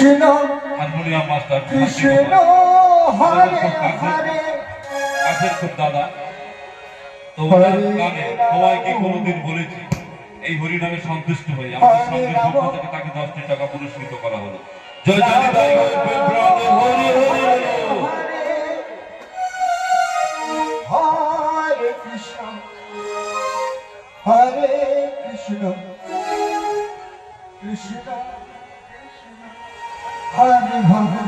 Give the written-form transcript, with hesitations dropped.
Krishna harmonium master Krishna Hare Hare কাছের খুব দাদা। তো ওনার গানে সবাইকে কোনোদিন বলেছি এই হরিনামে সন্তুষ্ট হই, আমাদের সঙ্গের পক্ষ থেকে তাকে 10টি টাকা পুরস্কৃত করা হলো। জয় জয় নিতাই হরি হরি হরে কৃষ্ণ হরে কৃষ্ণ কৃষ্ণ কৃষ্ণ হরে হরে